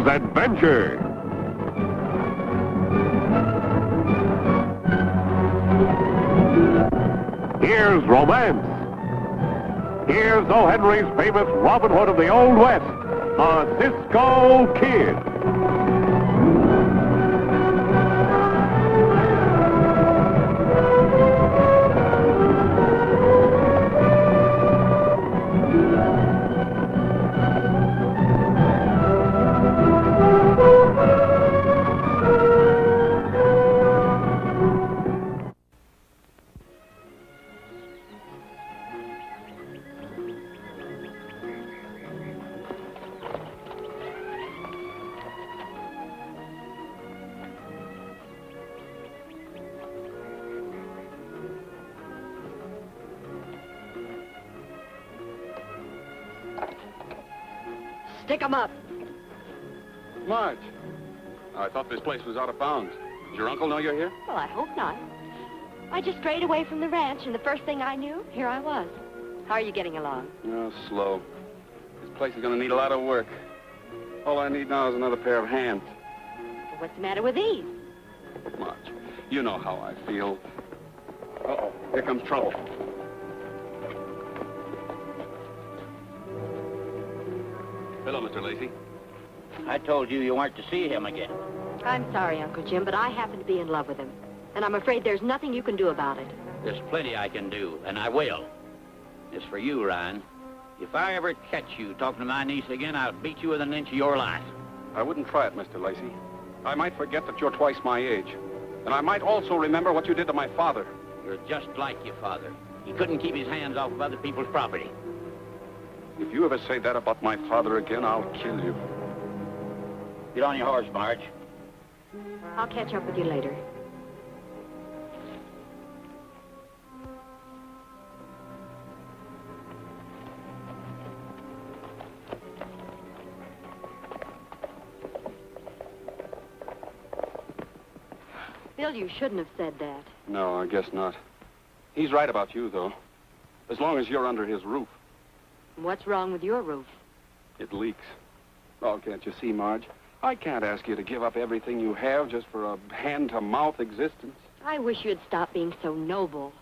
Here's adventure. Here's romance. Here's O. Henry's famous Robin Hood of the Old West, the Cisco Kid. Stick 'em up. Marge, I thought this place was out of bounds. Does your uncle know you're here? Well, I hope not. I just strayed away from the ranch, and the first thing I knew, here I was. How are you getting along? Oh, slow. This place is going to need a lot of work. All I need now is another pair of hands. Well, what's the matter with these? Marge, you know how I feel. Uh-oh, here comes trouble. Hello, Mr. Lacey. I told you you weren't to see him again. I'm sorry, Uncle Jim, but I happen to be in love with him. And I'm afraid there's nothing you can do about it. There's plenty I can do, and I will. As for you, Ryan, if I ever catch you talking to my niece again, I'll beat you within an inch of your life. I wouldn't try it, Mr. Lacey. I might forget that you're twice my age. And I might also remember what you did to my father. You're just like your father. He couldn't keep his hands off of other people's property. If you ever say that about my father again, I'll kill you. Get on your horse, Marge. I'll catch up with you later. Bill, you shouldn't have said that. No, I guess not. He's right about you, though. As long as you're under his roof. What's wrong with your roof? It leaks. Oh, can't you see, Marge? I can't ask you to give up everything you have just for a hand-to-mouth existence. I wish you'd stop being so noble.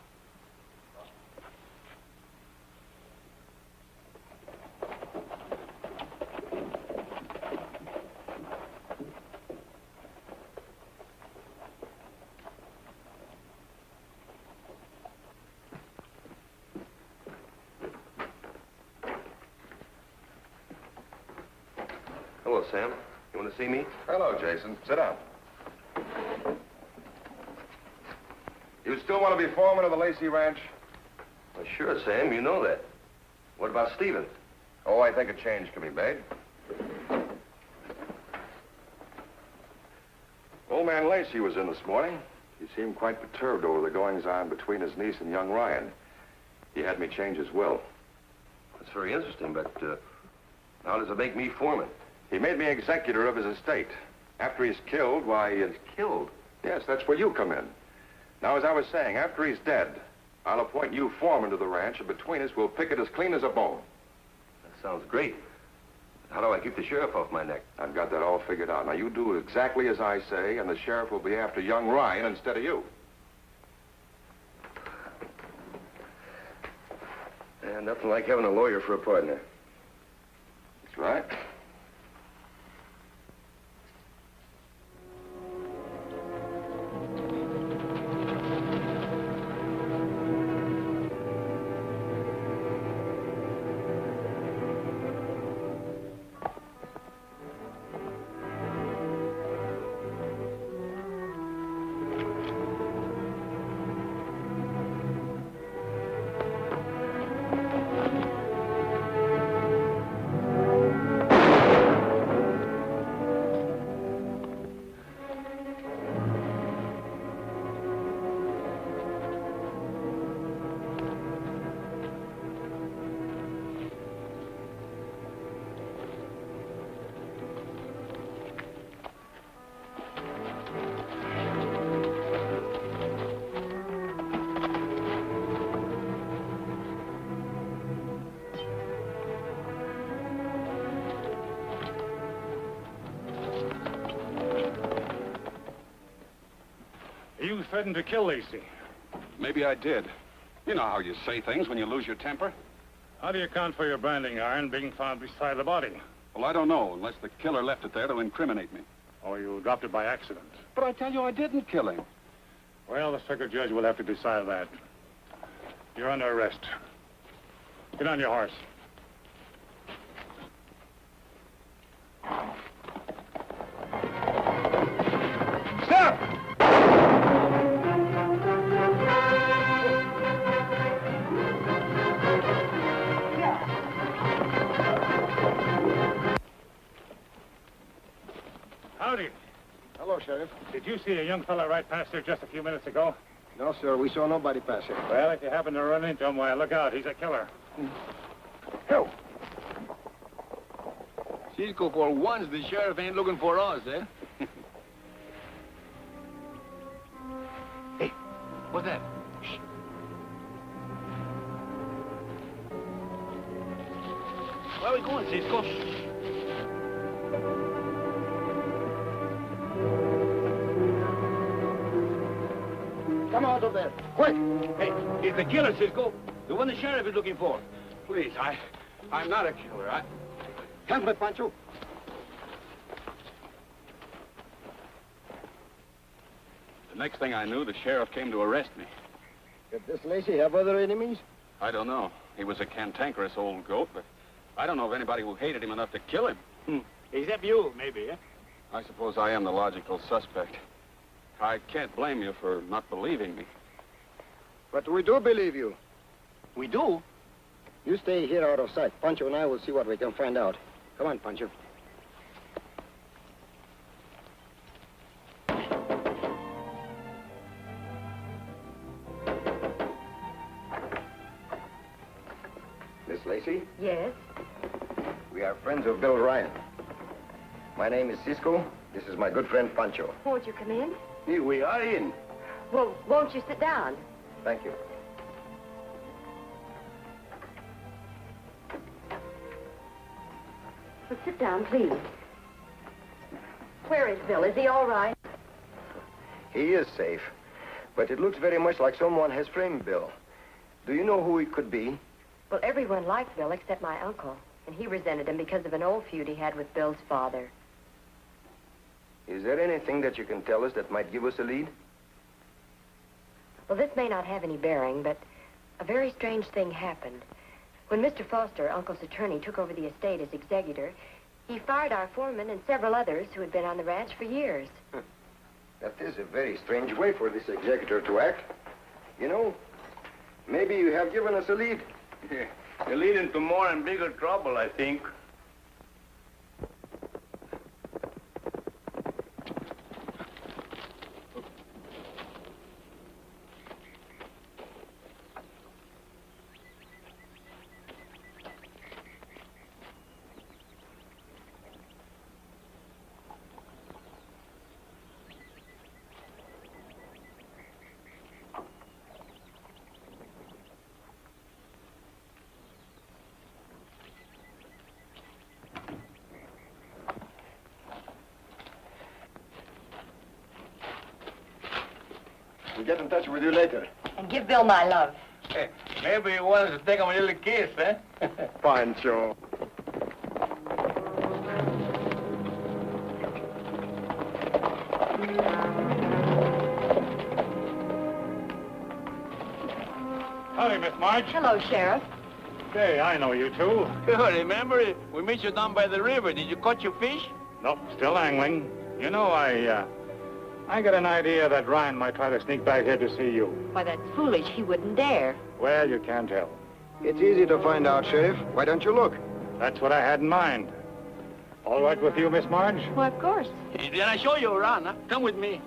Hello, Sam. You want to see me? Hello, Jason. Sit down. You still want to be foreman of the Lacey Ranch? Well, sure, Sam. You know that. What about Stephen? Oh, I think a change can be made. Old man Lacey was in this morning. He seemed quite perturbed over the goings-on between his niece and young Ryan. He had me change his will. That's very interesting, but how does it make me foreman? He made me executor of his estate. After he's killed, why... He's killed? Yes, that's where you come in. Now, as I was saying, after he's dead, I'll appoint you foreman to the ranch, and between us, we'll pick it as clean as a bone. That sounds great. How do I keep the sheriff off my neck? I've got that all figured out. Now, you do exactly as I say, and the sheriff will be after young Ryan instead of you. And nothing like having a lawyer for a partner. That's right. threatened to kill Lacey. Maybe I did. You know how you say things when you lose your temper. How do you account for your branding iron being found beside the body? Well, I don't know, unless the killer left it there to incriminate me. Or you dropped it by accident? But I tell you, I didn't kill him. Well, the circuit judge will have to decide that. You're under arrest. Get on your horse. Stop! Howdy. Hello, Sheriff. Did you see a young fella right past here just a few minutes ago? No, sir, we saw nobody pass here. Well, if you happen to run into him, why, look out. He's a killer. Help! Cisco, for once, the sheriff ain't looking for us, eh? Hey, what's that? Shh. Where are we going, Cisco? Come out of there, quick! Hey, it's the killer, Cisco. The one the sheriff is looking for. Please, I'm not a killer. Help me, Pancho. The next thing I knew, the sheriff came to arrest me. Did this Lacey have other enemies? I don't know. He was a cantankerous old goat, but I don't know of anybody who hated him enough to kill him. Except you, maybe, eh? I suppose I am the logical suspect. I can't blame you for not believing me. But we do believe you. We do? You stay here out of sight. Pancho and I will see what we can find out. Come on, Pancho. Miss Lacey, Yes? we are friends of Bill Ryan. My name is Cisco. This is my good friend Pancho. Won't you come in? Here we are in. Well, won't you sit down? Thank you. Well, sit down, please. Where is Bill? Is he all right? He is safe, but it looks very much like someone has framed Bill. Do you know who he could be? Well, everyone liked Bill except my uncle. And he resented him because of an old feud he had with Bill's father. Is there anything that you can tell us that might give us a lead? Well, this may not have any bearing, but a very strange thing happened. When Mr. Foster, Uncle's attorney, took over the estate as executor, he fired our foreman and several others who had been on the ranch for years. That is a very strange way for this executor to act. You know, maybe you have given us a lead. Yeah. You're leading to more and bigger trouble, I think. We'll get in touch with you later. And give Bill my love. Hey, maybe you want us to take him a little kiss, eh? Pancho. Howdy, Miss Marge. Hello, Sheriff. Hey, I know you two. Remember, we met you down by the river. Did you catch your fish? Nope, still angling. You know, I got an idea that Ryan might try to sneak back here to see you. Why, that's foolish. He wouldn't dare. Well, you can't tell. It's easy to find out, Sheriff. Why don't you look? That's what I had in mind. All right with you, Miss Marge? Why, of course. Then I show you around, huh? Come with me.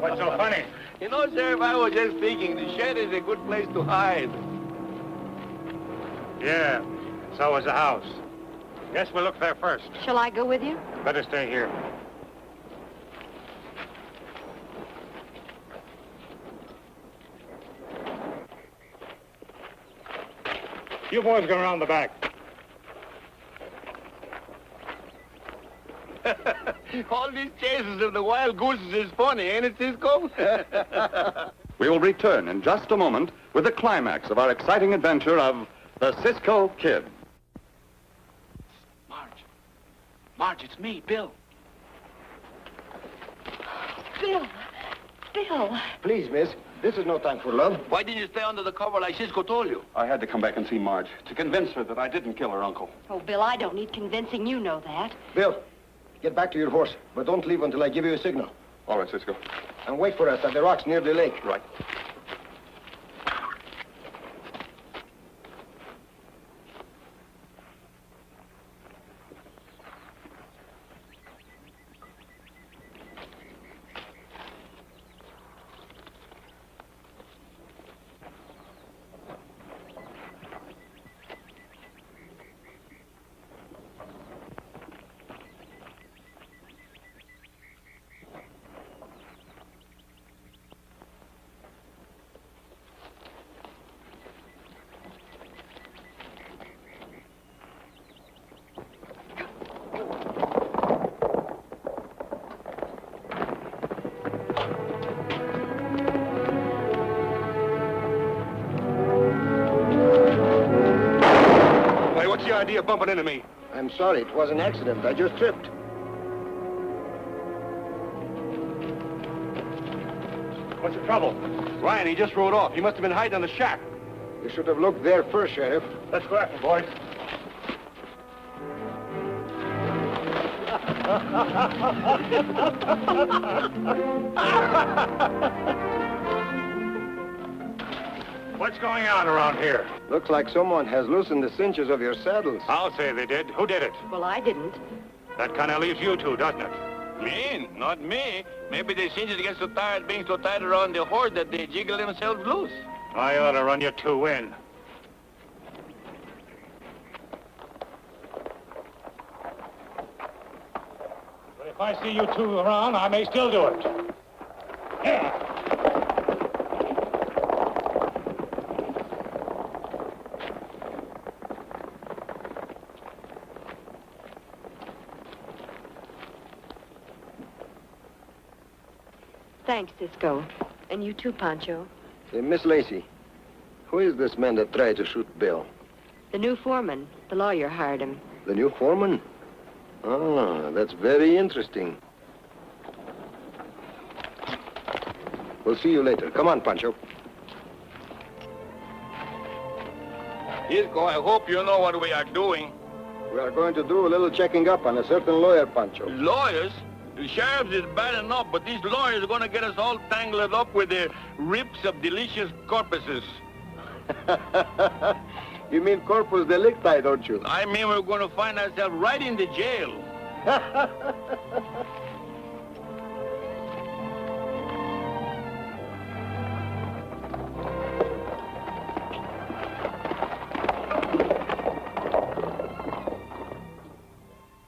What's so funny? You know, Sheriff, I was just thinking the shed is a good place to hide. Yeah, so was the house. Guess we'll look there first. Shall I go with you? Better stay here. You boys go around the back. All these chases of the wild gooses is funny, ain't it, Cisco? We will return in just a moment with the climax of our exciting adventure of the Cisco Kid. Marge, it's me, Bill. Bill. Please, miss, this is no time for love. Why didn't you stay under the cover like Cisco told you? I had to come back and see Marge to convince her that I didn't kill her uncle. Oh, Bill, I don't need convincing. You know that. Bill, get back to your horse, but don't leave until I give you a signal. All right, Cisco. And wait for us at the rocks near the lake. Right. What's the idea of bumping into me? I'm sorry, it was an accident. I just tripped. What's the trouble? Ryan, he just rode off. He must have been hiding in the shack. You should have looked there first, Sheriff. Let's go after him, boys. What's going on around here? Looks like someone has loosened the cinches of your saddles. I'll say they did. Who did it? Well, I didn't. That kind of leaves you two, doesn't it? Me? Not me. Maybe the singers get so tired being so tight around the horse that they jiggle themselves loose. I ought to run you two in. But if I see you two around, I may still do it. Yeah. Thanks, Cisco. And you too, Pancho. Miss Lacey, who is this man that tried to shoot Bill? The new foreman. The lawyer hired him. The new foreman? Ah, that's very interesting. We'll see you later. Come on, Pancho. Cisco, I hope you know what we are doing. We are going to do a little checking up on a certain lawyer, Pancho. Lawyers? The sheriff is bad enough, but these lawyers are going to get us all tangled up with their rips of delicious corpuses. You mean corpus delicti, don't you? I mean, we're going to find ourselves right in the jail.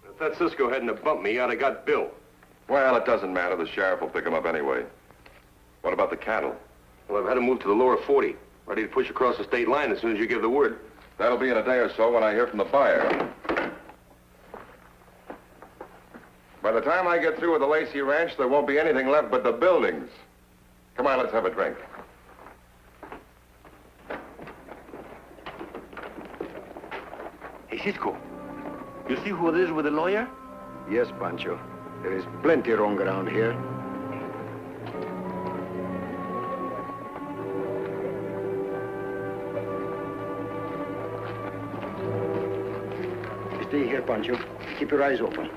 If that Cisco hadn't have bumped me, I'd have got Bill. Well, it doesn't matter. The sheriff will pick him up anyway. What about the cattle? Well, I've had him moved to the lower 40, ready to push across the state line as soon as you give the word. That'll be in a day or so when I hear from the buyer. By the time I get through with the Lacey Ranch, there won't be anything left but the buildings. Come on, let's have a drink. Hey, Cisco, you see who it is with the lawyer? Yes, Pancho. There is plenty wrong around here. Stay here, Pancho. Keep your eyes open.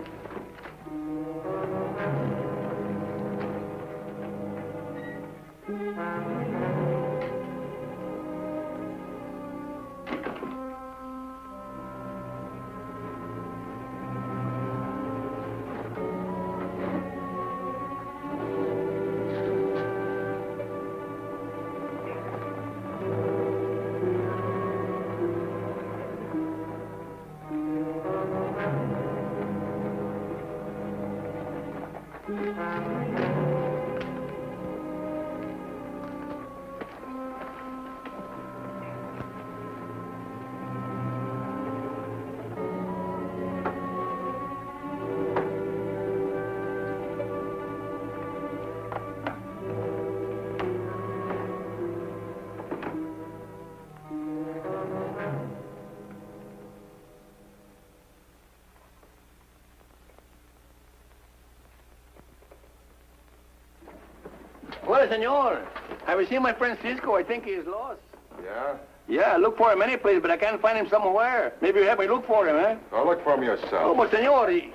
Well, senor, have you seen my friend Cisco? I think he is lost. Yeah? Yeah, I look for him any place, but I can't find him somewhere. Maybe you help me look for him, eh? Well, look for him Oh, yourself. but senor, Get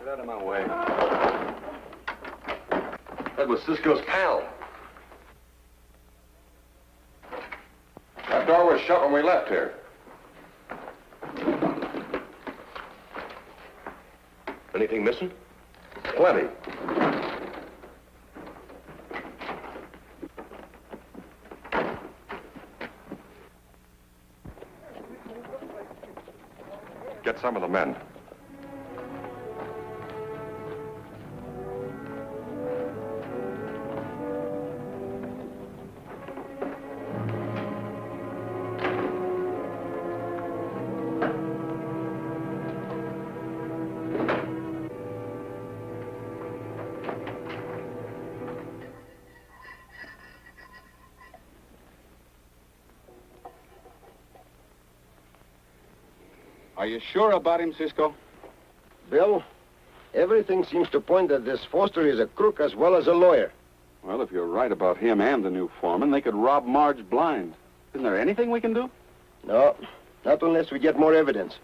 out of my way. That was Cisco's pal. That door was shut when we left here. Anything missing? Plenty. Get some of the men. Are you sure about him, Cisco? Bill, everything seems to point that this Foster is a crook as well as a lawyer. Well, if you're right about him and the new foreman, they could rob Marge blind. Isn't there anything we can do? No, not unless we get more evidence.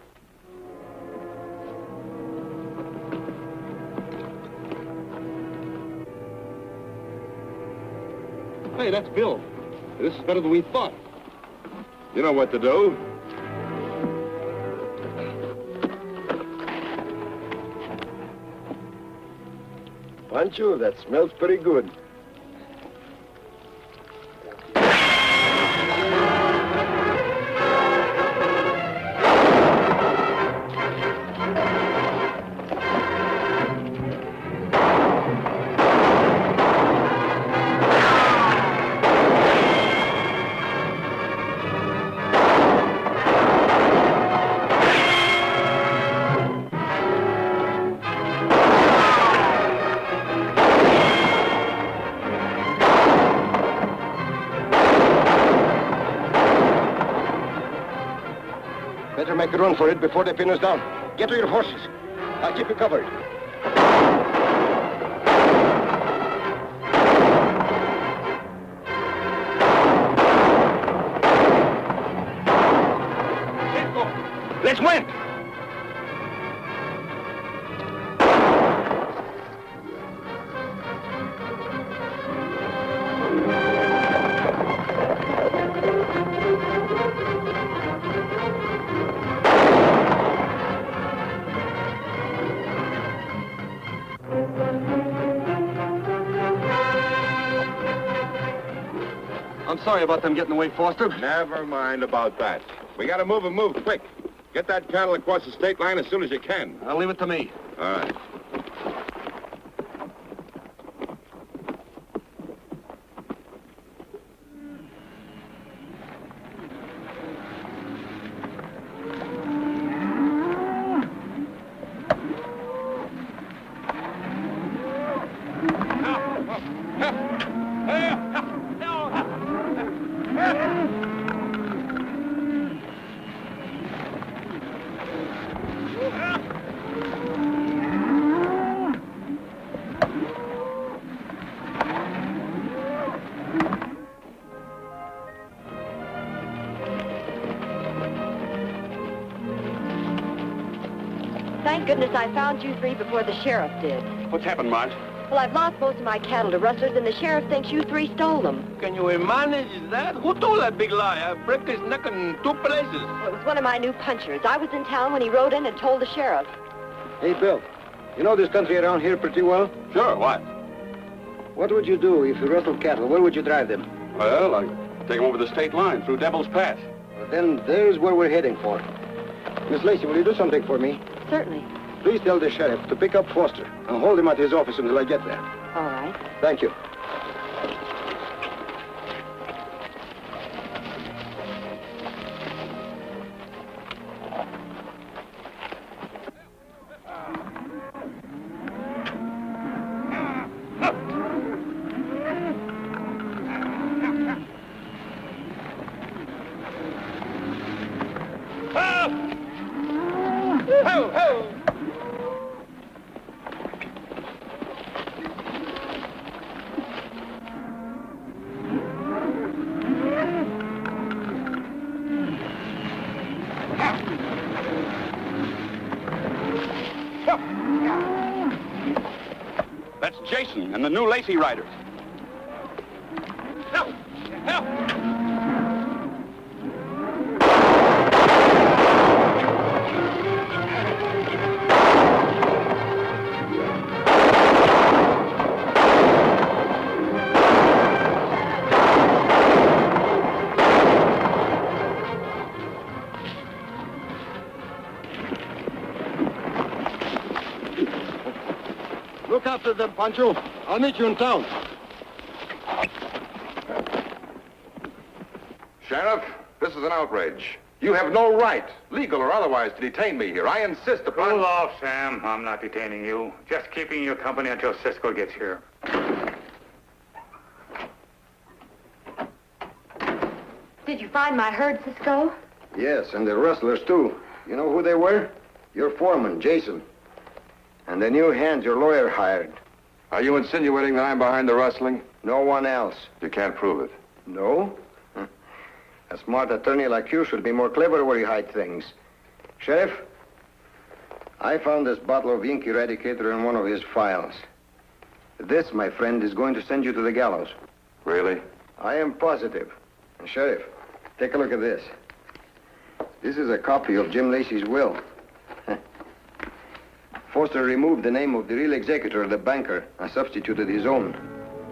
Hey, that's Bill. This is better than we thought. You know what to do. Pancho, that smells pretty good. Better make a run for it before they pin us down. Get to your horses. I'll keep you covered. Cisco, let's win. I'm sorry about them getting away, Foster. Never mind about that. We gotta move and move quick. Get that cattle across the state line as soon as you can. I'll leave it to me. All right. Thank goodness I found you three before the sheriff did. What's happened, Marge? Well, I've lost most of my cattle to rustlers, and the sheriff thinks you three stole them. Can you manage that? Who told that big lie? I broke his neck in 2 places. Well, it was one of my new punchers. I was in town when he rode in and told the sheriff. Hey, Bill, you know this country around here pretty well? Sure, what? What would you do if you rustled cattle? Where would you drive them? Well, I'd take them over the state line through Devil's Pass. Well, then there's where we're heading for. Miss Lacey, will you do something for me? Certainly. Please tell the sheriff to pick up Foster and hold him at his office until I get there. All right. Thank you. Ho, ho! Help! That's Jason and the new Lacey Riders. Help! Help! Look after them, Pancho. I'll meet you in town. Sheriff, this is an outrage. You have no right, legal or otherwise, to detain me here. I insist upon... Cool off, Sam. I'm not detaining you. Just keeping you company until Cisco gets here. Did you find my herd, Cisco? Yes, and the rustlers, too. You know who they were? Your foreman, Jason. And the new hands your lawyer hired. Are you insinuating that I'm behind the rustling? No one else. You can't prove it. No? A smart attorney like you should be more clever where you hide things. Sheriff, I found this bottle of ink eradicator in one of his files. This, my friend, is going to send you to the gallows. Really? I am positive. And Sheriff, take a look at this. This is a copy of Jim Lacey's will. Foster removed the name of the real executor, the banker, and substituted his own.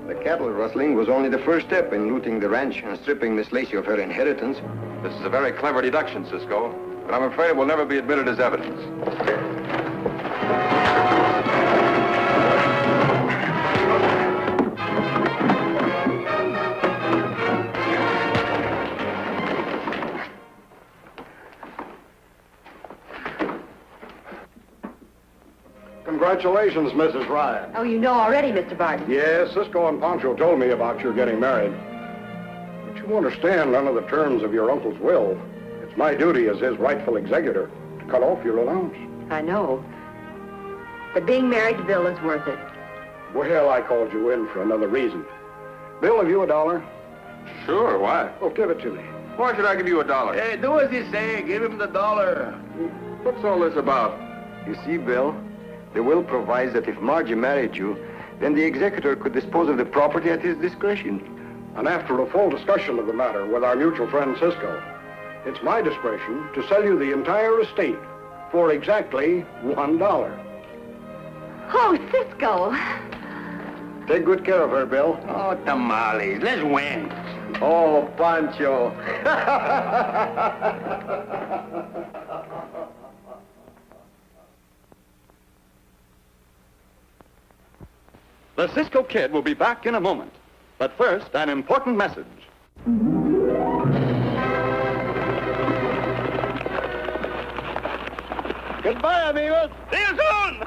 The cattle rustling was only the first step in looting the ranch and stripping Miss Lacey of her inheritance. This is a very clever deduction, Cisco, but I'm afraid it will never be admitted as evidence. Congratulations, Mrs. Ryan. Oh, you know already, Mr. Barton. Yes, Cisco and Pancho told me about your getting married. But you understand, under the terms of your uncle's will, it's my duty as his rightful executor to cut off your allowance. I know. But being married to Bill is worth it. Well, I called you in for another reason. Bill, have you $1? Sure, why? Oh, give it to me. Why should I give you $1? Hey, do as he say. Give him the $1. What's all this about? You see, Bill, the will provides that if Margie married you, then the executor could dispose of the property at his discretion. And after a full discussion of the matter with our mutual friend Cisco, it's my discretion to sell you the entire estate for exactly $1. Oh, Cisco. Take good care of her, Bill. Oh, tamales. Let's win. Oh, Pancho. The Cisco Kid will be back in a moment. But first, an important message. Goodbye, amigos. See you soon.